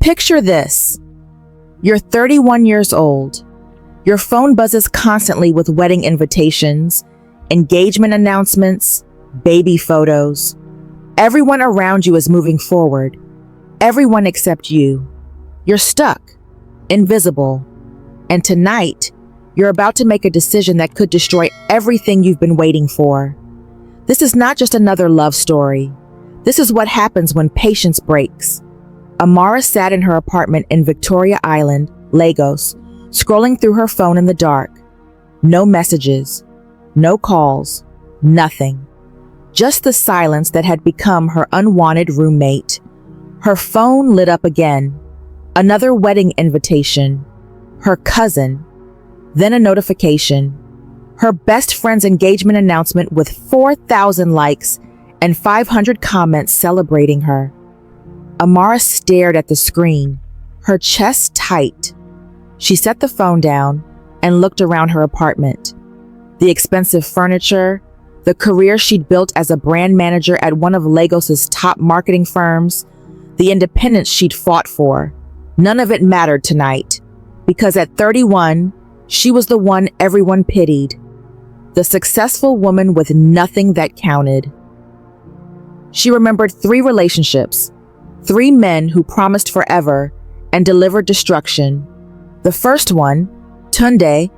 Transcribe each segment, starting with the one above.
Picture this. You're 31 years old. Your phone buzzes constantly with wedding invitations, engagement announcements, baby photos. Everyone around you is moving forward. Everyone except you. You're stuck, invisible. And tonight, you're about to make a decision that could destroy everything you've been waiting for. This is not just another love story. This is what happens when patience breaks. Amara sat in her apartment in Victoria Island, Lagos, scrolling through her phone in the dark. No messages, no calls, nothing. Just the silence that had become her unwanted roommate. Her phone lit up again. Another wedding invitation. Her cousin. Then a notification. Her best friend's engagement announcement with 4,000 likes and 500 comments celebrating her. Amara stared at the screen, her chest tight. She set the phone down and looked around her apartment. The expensive furniture, the career she'd built as a brand manager at one of Lagos's top marketing firms, the independence she'd fought for. None of it mattered tonight, because at 31, she was the one everyone pitied. The successful woman with nothing that counted. She remembered 3 relationships, 3 men who promised forever and delivered destruction. The first one, Tunde,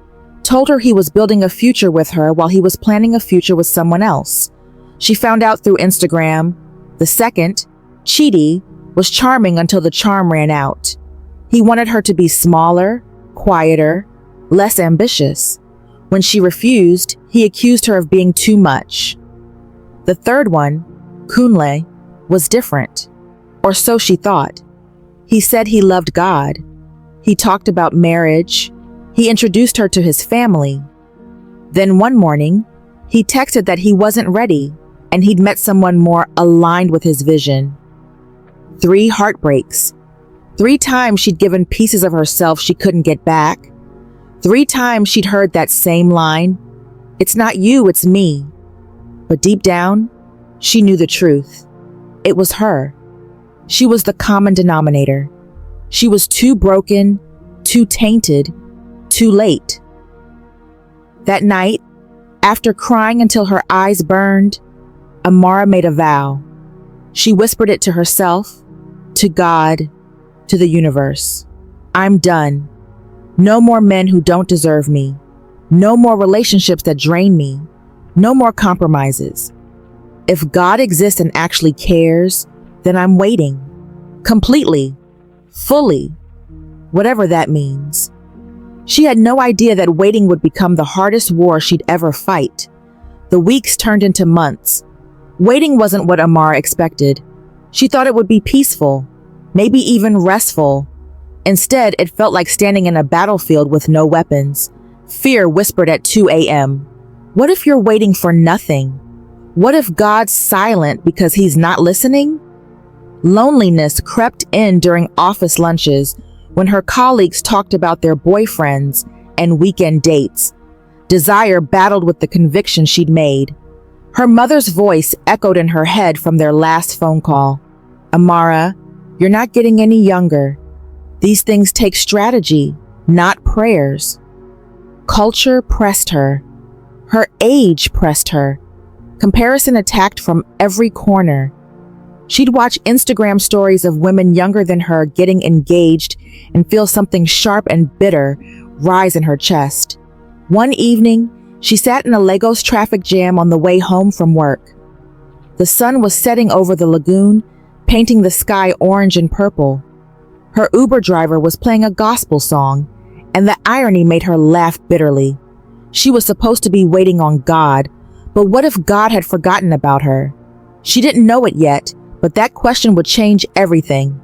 told her he was building a future with her while he was planning a future with someone else. She found out through Instagram. The second, Chidi, was charming until the charm ran out. He wanted her to be smaller, quieter, less ambitious. When she refused, he accused her of being too much. The third one, Kunle, was different, or so she thought. He said he loved God. He talked about marriage. He introduced her to his family. Then one morning, he texted that he wasn't ready and he'd met someone more aligned with his vision. 3 heartbreaks. 3 times she'd given pieces of herself she couldn't get back. 3 times she'd heard that same line, "It's not you, it's me." But deep down, she knew the truth. It was her. She was the common denominator. She was too broken, too tainted, too late. That night, after crying until her eyes burned, Amara made a vow. She whispered it to herself, to God, to the universe. I'm done. No more men who don't deserve me. No more relationships that drain me. No more compromises. If God exists and actually cares, then I'm waiting. Completely. Fully. Whatever that means. She had no idea that waiting would become the hardest war she'd ever fight. The weeks turned into months. Waiting wasn't what Amara expected. She thought it would be peaceful, maybe even restful. Instead, it felt like standing in a battlefield with no weapons. Fear whispered at 2 a.m. What if you're waiting for nothing? What if God's silent because he's not listening? Loneliness crept in during office lunches when her colleagues talked about their boyfriends and weekend dates. Desire battled with the conviction she'd made. Her mother's voice echoed in her head from their last phone call. Amara, you're not getting any younger. These things take strategy, not prayers. Culture pressed her. Her age pressed her. Comparison attacked from every corner. She'd watch Instagram stories of women younger than her getting engaged and feel something sharp and bitter rise in her chest. One evening, she sat in a Lagos traffic jam on the way home from work. The sun was setting over the lagoon, painting the sky orange and purple. Her Uber driver was playing a gospel song, and the irony made her laugh bitterly. She was supposed to be waiting on God, but what if God had forgotten about her? She didn't know it yet, but that question would change everything.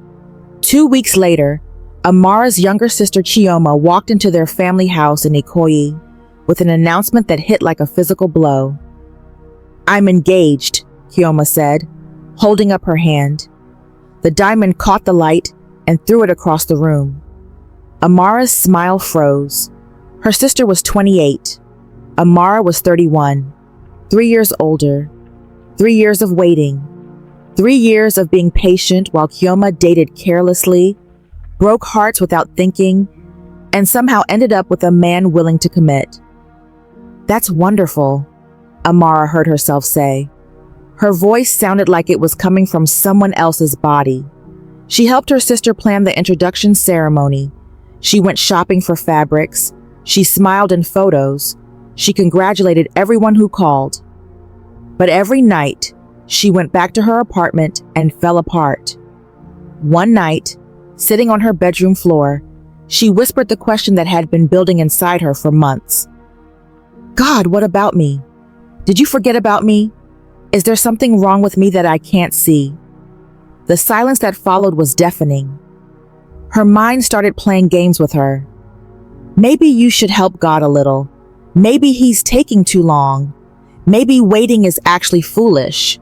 2 weeks later, Amara's younger sister Chioma walked into their family house in Ikoyi with an announcement that hit like a physical blow. I'm engaged, Chioma said, holding up her hand. The diamond caught the light and threw it across the room. Amara's smile froze. Her sister was 28. Amara was 31. 3 years older. 3 years of waiting. 3 years of being patient while Chioma dated carelessly, broke hearts without thinking, and somehow ended up with a man willing to commit. "That's wonderful," Amara heard herself say. Her voice sounded like it was coming from someone else's body. She helped her sister plan the introduction ceremony. She went shopping for fabrics. She smiled in photos. She congratulated everyone who called. But every night, she went back to her apartment and fell apart. One night, sitting on her bedroom floor, she whispered the question that had been building inside her for months. "God, what about me? Did you forget about me? Is there something wrong with me that I can't see?" The silence that followed was deafening. Her mind started playing games with her. Maybe you should help God a little. Maybe he's taking too long. Maybe waiting is actually foolish.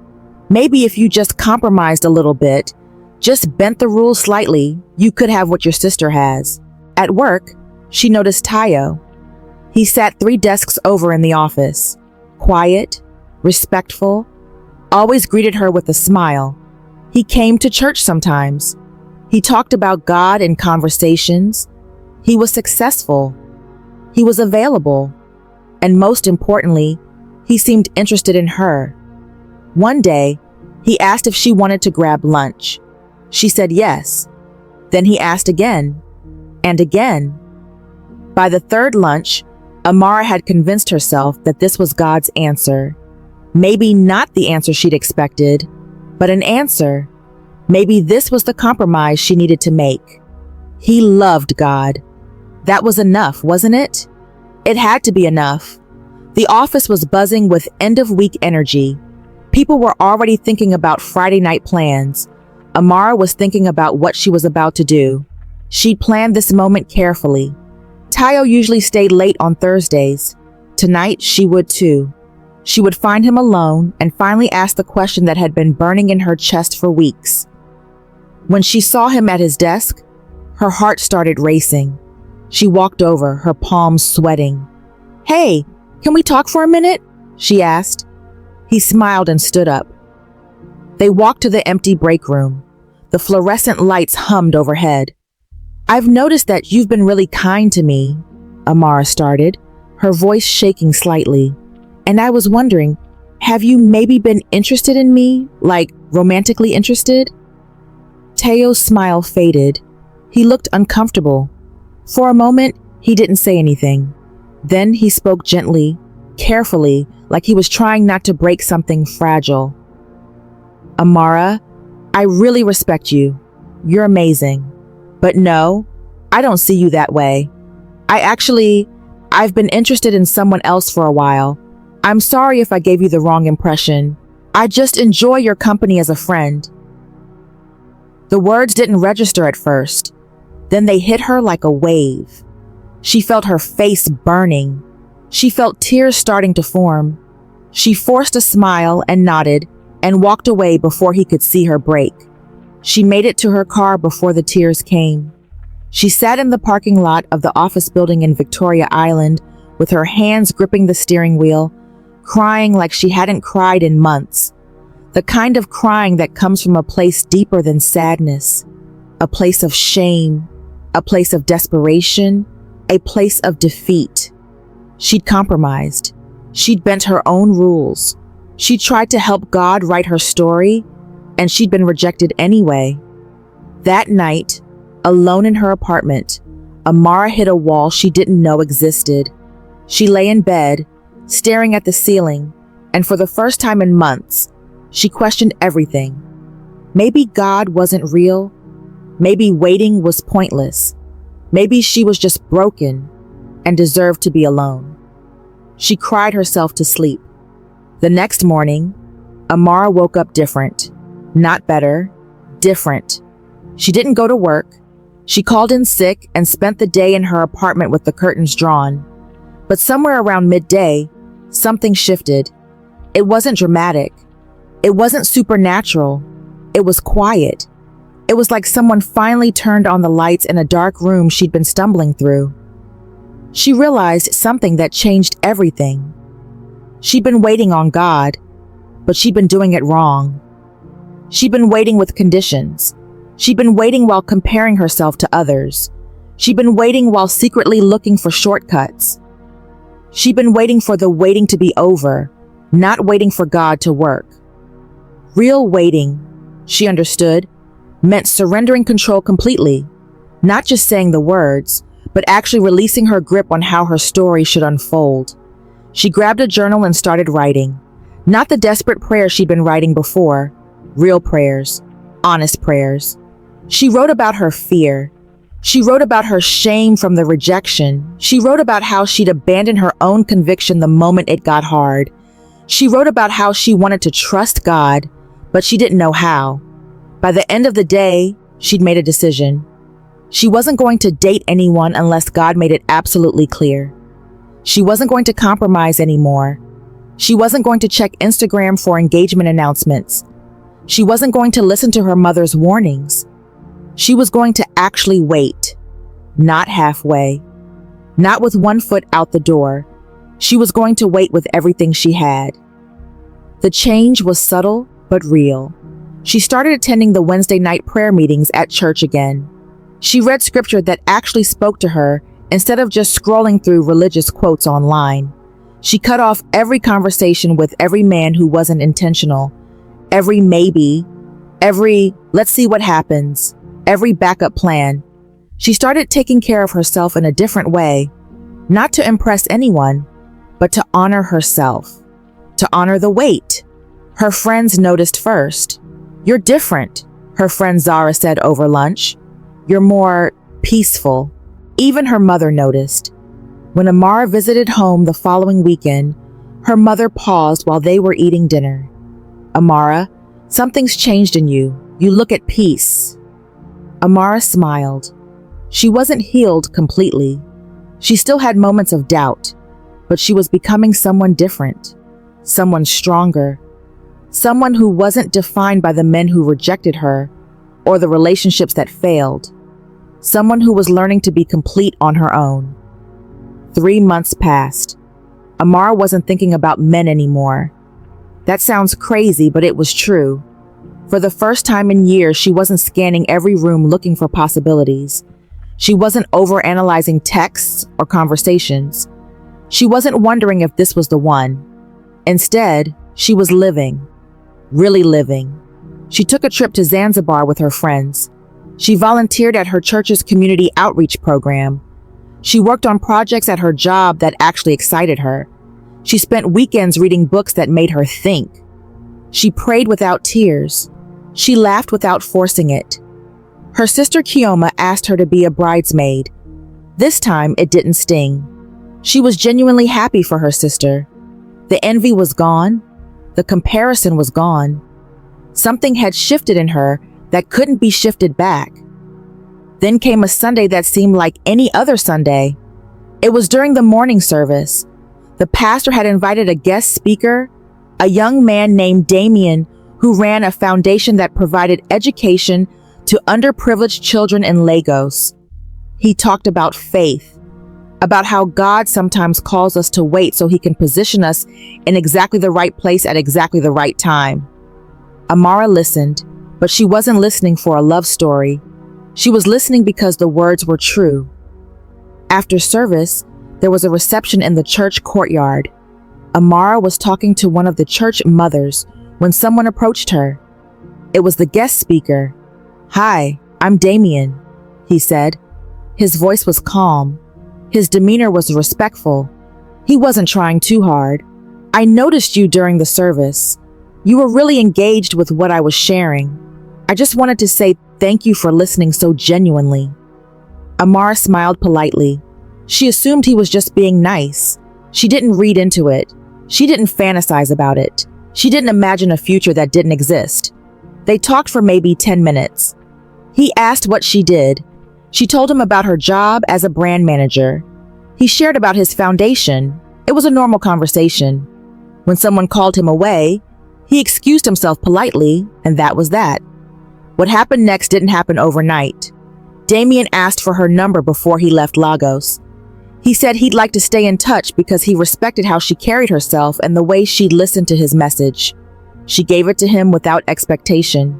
Maybe if you just compromised a little bit, just bent the rules slightly, you could have what your sister has. At work, she noticed Tayo. He sat 3 desks over in the office. Quiet, respectful, always greeted her with a smile. He came to church sometimes. He talked about God in conversations. He was successful. He was available. And most importantly, he seemed interested in her. One day, he asked if she wanted to grab lunch. She said yes. Then he asked again, and again. By the 3rd lunch, Amara had convinced herself that this was God's answer. Maybe not the answer she'd expected, but an answer. Maybe this was the compromise she needed to make. He loved God. That was enough, wasn't it? It had to be enough. The office was buzzing with end-of-week energy. People were already thinking about Friday night plans. Amara was thinking about what she was about to do. She'd planned this moment carefully. Tayo usually stayed late on Thursdays. Tonight, she would too. She would find him alone and finally ask the question that had been burning in her chest for weeks. When she saw him at his desk, her heart started racing. She walked over, her palms sweating. "Hey, can we talk for a minute?" she asked. He smiled and stood up. They walked to the empty break room. The fluorescent lights hummed overhead. "I've noticed that you've been really kind to me," Amara started, her voice shaking slightly. "And I was wondering, have you maybe been interested in me, like romantically interested?" Tayo's smile faded. He looked uncomfortable. For a moment, he didn't say anything. Then he spoke gently, carefully, like he was trying not to break something fragile. "Amara, I really respect you. You're amazing. But no, I don't see you that way. I've been interested in someone else for a while. I'm sorry if I gave you the wrong impression. I just enjoy your company as a friend." The words didn't register at first. Then they hit her like a wave. She felt her face burning. She felt tears starting to form. She forced a smile and nodded and walked away before he could see her break. She made it to her car before the tears came. She sat in the parking lot of the office building in Victoria Island with her hands gripping the steering wheel, crying like she hadn't cried in months. The kind of crying that comes from a place deeper than sadness, a place of shame, a place of desperation, a place of defeat. She'd compromised. She'd bent her own rules. She tried to help God write her story, and she'd been rejected anyway. That night, alone in her apartment, Amara hit a wall she didn't know existed. She lay in bed, staring at the ceiling, and for the first time in months, she questioned everything. Maybe God wasn't real. Maybe waiting was pointless. Maybe she was just broken and deserved to be alone. She cried herself to sleep. The next morning, Amara woke up different. Not better, different. She didn't go to work. She called in sick and spent the day in her apartment with the curtains drawn. But somewhere around midday, something shifted. It wasn't dramatic. It wasn't supernatural. It was quiet. It was like someone finally turned on the lights in a dark room she'd been stumbling through. She realized something that changed everything. She'd been waiting on God, but she'd been doing it wrong. She'd been waiting with conditions. She'd been waiting while comparing herself to others. She'd been waiting while secretly looking for shortcuts. She'd been waiting for the waiting to be over, not waiting for God to work. Real waiting, she understood, meant surrendering control completely, not just saying the words, but actually releasing her grip on how her story should unfold. She grabbed a journal and started writing. Not the desperate prayers she'd been writing before, real prayers, honest prayers. She wrote about her fear. She wrote about her shame from the rejection. She wrote about how she'd abandoned her own conviction the moment it got hard. She wrote about how she wanted to trust God, but she didn't know how. By the end of the day, she'd made a decision. She wasn't going to date anyone unless God made it absolutely clear. She wasn't going to compromise anymore. She wasn't going to check Instagram for engagement announcements. She wasn't going to listen to her mother's warnings. She was going to actually wait, not halfway, not with one foot out the door. She was going to wait with everything she had. The change was subtle but real. She started attending the Wednesday night prayer meetings at church again. She read scripture that actually spoke to her instead of just scrolling through religious quotes online. She cut off every conversation with every man who wasn't intentional, every maybe, every let's see what happens, every backup plan. She started taking care of herself in a different way, not to impress anyone, but to honor herself, to honor the wait. Her friends noticed first. "You're different," her friend Zara said over lunch. "You're more peaceful." Even her mother noticed. When Amara visited home the following weekend, her mother paused while they were eating dinner. "Amara, something's changed in you. You look at peace." Amara smiled. She wasn't healed completely. She still had moments of doubt, but she was becoming someone different, someone stronger, someone who wasn't defined by the men who rejected her or the relationships that failed, someone who was learning to be complete on her own. 3 months passed. Amara wasn't thinking about men anymore. That sounds crazy, but it was true. For the first time in years, she wasn't scanning every room looking for possibilities. She wasn't overanalyzing texts or conversations. She wasn't wondering if this was the one. Instead, she was living, really living. She took a trip to Zanzibar with her friends. She volunteered at her church's community outreach program. She worked on projects at her job that actually excited her. She spent weekends reading books that made her think. She prayed without tears. She laughed without forcing it. Her sister Kioma asked her to be a bridesmaid. This time, it didn't sting. She was genuinely happy for her sister. The envy was gone. The comparison was gone. Something had shifted in her that couldn't be shifted back. Then came a Sunday that seemed like any other Sunday. It was during the morning service. The pastor had invited a guest speaker, a young man named Damien, who ran a foundation that provided education to underprivileged children in Lagos. He talked about faith, about how God sometimes calls us to wait so he can position us in exactly the right place at exactly the right time. Amara listened, but she wasn't listening for a love story. She was listening because the words were true. After service, there was a reception in the church courtyard. Amara was talking to one of the church mothers when someone approached her. It was the guest speaker. "Hi, I'm Damien," he said. His voice was calm. His demeanor was respectful. He wasn't trying too hard. "I noticed you during the service. You were really engaged with what I was sharing. I just wanted to say thank you for listening so genuinely." Amara smiled politely. She assumed he was just being nice. She didn't read into it. She didn't fantasize about it. She didn't imagine a future that didn't exist. They talked for maybe 10 minutes. He asked what she did. She told him about her job as a brand manager. He shared about his foundation. It was a normal conversation. When someone called him away, he excused himself politely, and that was that. What happened next didn't happen overnight. Damien asked for her number before he left Lagos. He said he'd like to stay in touch because he respected how she carried herself and the way she'd listened to his message. She gave it to him without expectation.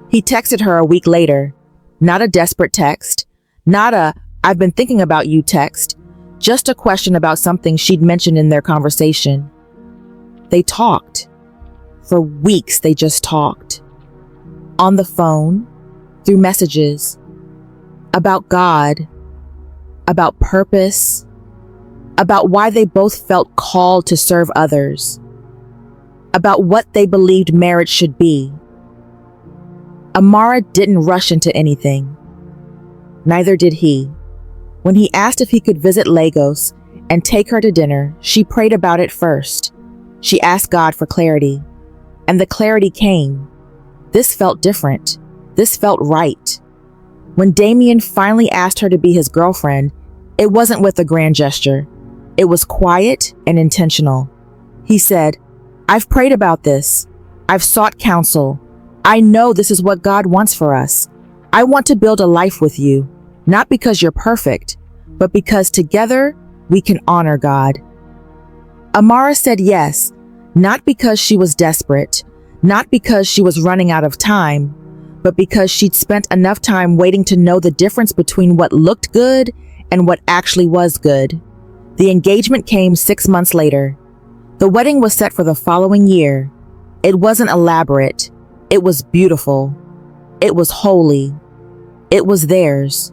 He texted her a week later. Not a desperate text, not a "I've been thinking about you" text, just a question about something she'd mentioned in their conversation. They talked. For weeks, they just talked. On the phone, through messages, about God, about purpose, about why they both felt called to serve others, about what they believed marriage should be. Amara didn't rush into anything. Neither did he. When he asked if he could visit Lagos and take her to dinner, she prayed about it first. She asked God for clarity, and the clarity came. This felt different. This felt right. When Damien finally asked her to be his girlfriend, it wasn't with a grand gesture. It was quiet and intentional. He said, "I've prayed about this. I've sought counsel. I know this is what God wants for us. I want to build a life with you, not because you're perfect, but because together we can honor God." Amara said yes, not because she was desperate, not because she was running out of time, but because she'd spent enough time waiting to know the difference between what looked good and what actually was good. The engagement came 6 months later. The wedding was set for the following year. It wasn't elaborate. It was beautiful. It was holy. It was theirs.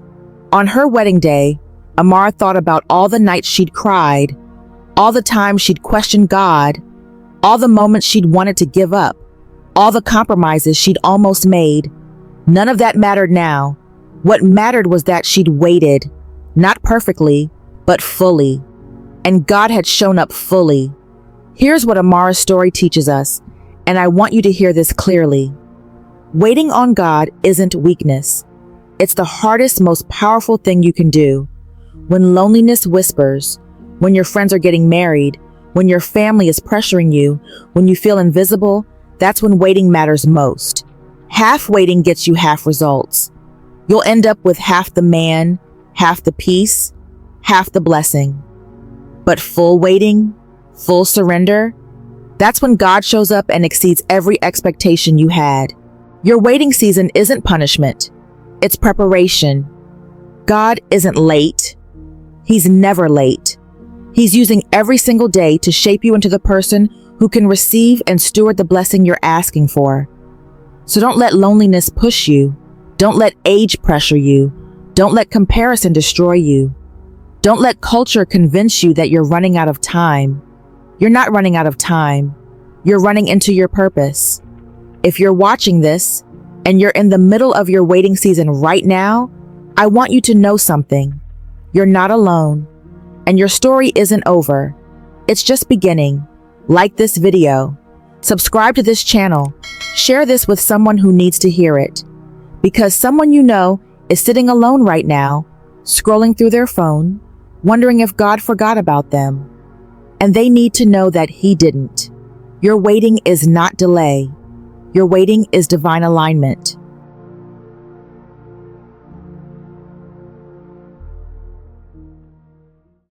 On her wedding day, Amara thought about all the nights she'd cried, all the times she'd questioned God, all the moments she'd wanted to give up, all the compromises she'd almost made. None of that mattered now. What mattered was that she'd waited, not perfectly, but fully. And God had shown up fully. Here's what Amara's story teaches us, and I want you to hear this clearly. Waiting on God isn't weakness. It's the hardest, most powerful thing you can do. When loneliness whispers, when your friends are getting married, when your family is pressuring you, when you feel invisible, that's when waiting matters most. Half waiting gets you half results. You'll end up with half the man, half the peace, half the blessing. But full waiting, full surrender, that's when God shows up and exceeds every expectation you had. Your waiting season isn't punishment. It's preparation. God isn't late. He's never late. He's using every single day to shape you into the person who can receive and steward the blessing you're asking for. So don't let loneliness push you. Don't let age pressure you. Don't let comparison destroy you. Don't let culture convince you that you're running out of time. You're not running out of time. You're running into your purpose. If you're watching this and you're in the middle of your waiting season right now, I want you to know something. You're not alone, and your story isn't over. It's just beginning. Like this video. Subscribe to this channel. Share this with someone who needs to hear it. Because someone you know is sitting alone right now, scrolling through their phone, wondering if God forgot about them. And they need to know that He didn't. Your waiting is not delay. Your waiting is divine alignment.